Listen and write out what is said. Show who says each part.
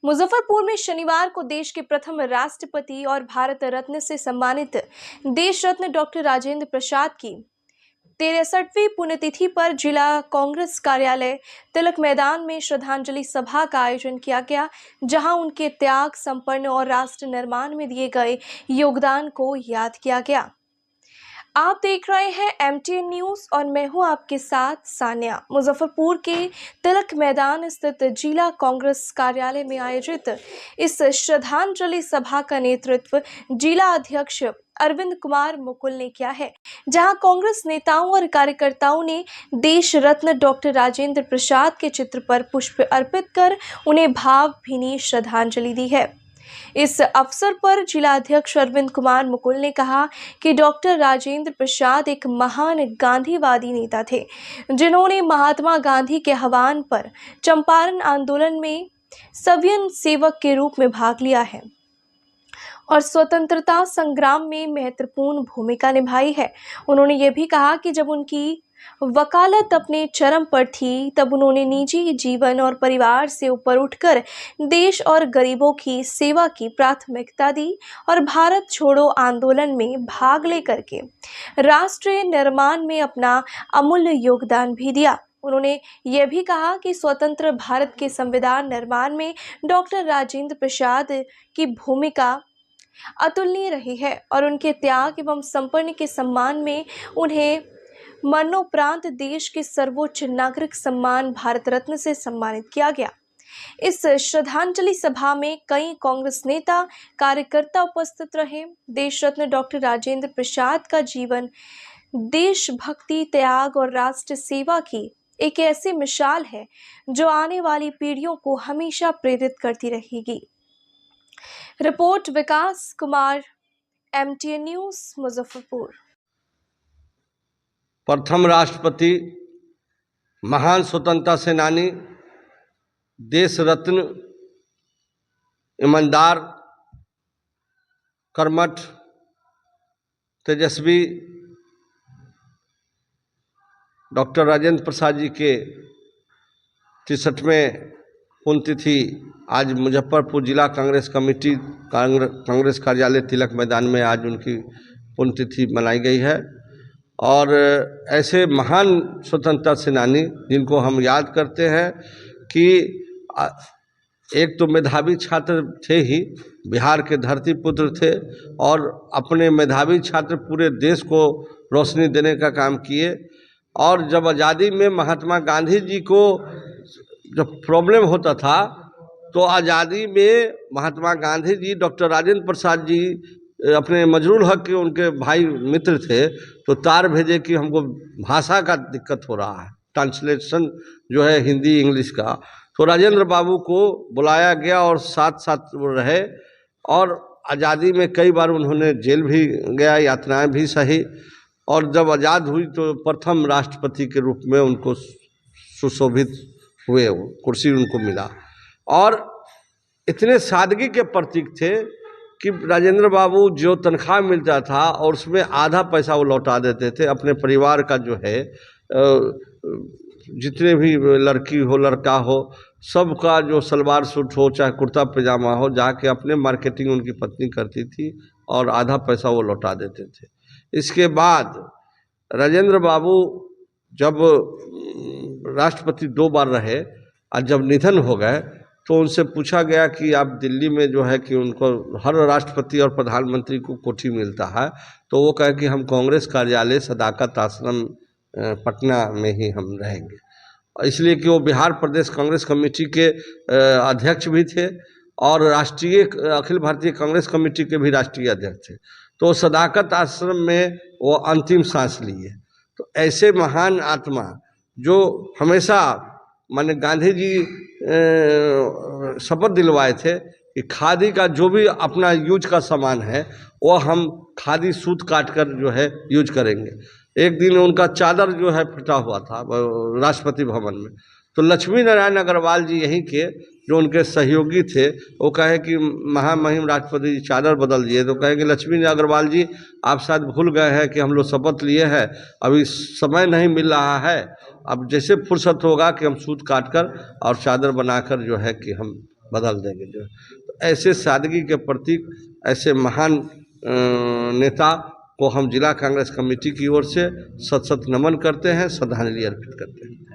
Speaker 1: मुजफ्फरपुर में शनिवार को देश के प्रथम राष्ट्रपति और भारत रत्न से सम्मानित देश रत्न डॉक्टर राजेंद्र प्रसाद की 63वीं पुण्यतिथि पर जिला कांग्रेस कार्यालय तिलक मैदान में श्रद्धांजलि सभा का आयोजन किया गया, जहां उनके त्याग, संपन्न और राष्ट्र निर्माण में दिए गए योगदान को याद किया गया। आप देख रहे हैं MTN न्यूज़ और मैं हूं आपके साथ सानिया। मुजफ्फरपुर के तिलक मैदान स्थित जिला कांग्रेस कार्यालय में आयोजित इस श्रद्धांजलि सभा का नेतृत्व जिला अध्यक्ष अरविंद कुमार मुकुल ने किया है, जहां कांग्रेस नेताओं और कार्यकर्ताओं ने देश रत्न डॉक्टर राजेंद्र प्रसाद के चित्र पर पुष्प अर्पित कर उन्हें भावभीनी श्रद्धांजलि दी है। इस अवसर पर जिला अध्यक्ष अरविंद कुमार मुकुल ने कहा कि डॉक्टर राजेंद्र प्रसाद एक महान गांधीवादी नेता थे, जिन्होंने महात्मा गांधी के आह्वान पर चंपारण आंदोलन में सविनय सेवक के रूप में भाग लिया है और स्वतंत्रता संग्राम में महत्वपूर्ण भूमिका निभाई है। उन्होंने ये भी कहा कि जब उनकी वकालत अपने चरम पर थी, तब उन्होंने निजी जीवन और परिवार से ऊपर उठकर देश और गरीबों की सेवा की प्राथमिकता दी और भारत छोड़ो आंदोलन में भाग लेकर के राष्ट्रीय निर्माण में अपना अमूल्य योगदान भी दिया। उन्होंने ये भी कहा कि स्वतंत्र भारत के संविधान निर्माण में डॉक्टर राजेंद्र प्रसाद की भूमिका अतुलनीय रही है और उनके त्याग एवं संपन्न के सम्मान में उन्हें मरणोपरांत देश के सर्वोच्च नागरिक सम्मान भारत रत्न से सम्मानित किया गया। इस श्रद्धांजलि सभा में कई कांग्रेस नेता, कार्यकर्ता उपस्थित रहे। देश रत्न डॉक्टर राजेंद्र प्रसाद का जीवन देशभक्ति, त्याग और राष्ट्र सेवा की एक ऐसी मिसाल है जो आने वाली पीढ़ियों को हमेशा प्रेरित करती रहेगी। रिपोर्ट विकास कुमार, MTN न्यूज़, मुजफ्फरपुर।
Speaker 2: प्रथम राष्ट्रपति, महान स्वतंत्रता सेनानी, देश रत्न, ईमानदार, कर्मठ, तेजस्वी डॉक्टर राजेंद्र प्रसाद जी के 63वें पुण्यतिथि आज मुजफ्फरपुर जिला कांग्रेस कमेटी कांग्रेस कार्यालय तिलक मैदान में आज उनकी पुण्यतिथि मनाई गई है। और ऐसे महान स्वतंत्रता सेनानी जिनको हम याद करते हैं कि एक तो मेधावी छात्र थे ही, बिहार के धरती पुत्र थे और अपने मेधावी छात्र पूरे देश को रोशनी देने का काम किए। और जब आज़ादी में महात्मा गांधी जी को जब प्रॉब्लम होता था तो आज़ादी में महात्मा गांधी जी डॉक्टर राजेंद्र प्रसाद जी अपने मजरूल हक के उनके भाई मित्र थे, तो तार भेजे कि हमको भाषा का दिक्कत हो रहा है, ट्रांसलेशन जो है हिंदी इंग्लिश का। तो राजेंद्र बाबू को बुलाया गया और साथ साथ वो रहे और आज़ादी में कई बार उन्होंने जेल भी गया, यातनाएं भी सही। और जब आज़ाद हुई तो प्रथम राष्ट्रपति के रूप में उनको सुशोभित हुए, कुर्सी उनको मिला। और इतने सादगी के प्रतीक थे कि राजेंद्र बाबू जो तनख्वाह मिलता था और उसमें आधा पैसा वो लौटा देते थे अपने परिवार का, जो है जितने भी लड़की हो लड़का हो सबका, जो सलवार सूट हो चाहे कुर्ता पैजामा हो, जाके अपने मार्केटिंग उनकी पत्नी करती थी और आधा पैसा वो लौटा देते थे। इसके बाद राजेंद्र बाबू जब राष्ट्रपति 2 बार रहे और जब निधन हो गए तो उनसे पूछा गया कि आप दिल्ली में जो है कि उनको हर राष्ट्रपति और प्रधानमंत्री को कोठी मिलता है, तो वो कहे कि हम कांग्रेस कार्यालय सदाकत आश्रम पटना में ही हम रहेंगे, इसलिए कि वो बिहार प्रदेश कांग्रेस कमेटी के अध्यक्ष भी थे और राष्ट्रीय अखिल भारतीय कांग्रेस कमेटी के भी राष्ट्रीय अध्यक्ष थे। तो सदाकत आश्रम में वो अंतिम सांस लिए। तो ऐसे महान आत्मा जो हमेशा माने गांधी जी शपथ दिलवाए थे कि खादी का जो भी अपना यूज का सामान है वो हम खादी सूत काट कर जो है यूज करेंगे। एक दिन उनका चादर जो है फटा हुआ था राष्ट्रपति भवन में, तो लक्ष्मी नारायण अग्रवाल जी यहीं के जो उनके सहयोगी थे वो कहे कि महामहिम राष्ट्रपति जी चादर बदल दिए। तो कहे कि लक्ष्मी अग्रवाल जी आप शायद भूल गए हैं कि हम लोग शपथ लिए हैं, अभी समय नहीं मिल रहा है, अब जैसे फुर्सत होगा कि हम सूत काट कर और चादर बनाकर जो है कि हम बदल देंगे जो। तो ऐसे सादगी के प्रतीक, ऐसे महान नेता को हम जिला कांग्रेस कमेटी की ओर से सत सत नमन करते हैं, श्रद्धांजलि अर्पित करते हैं।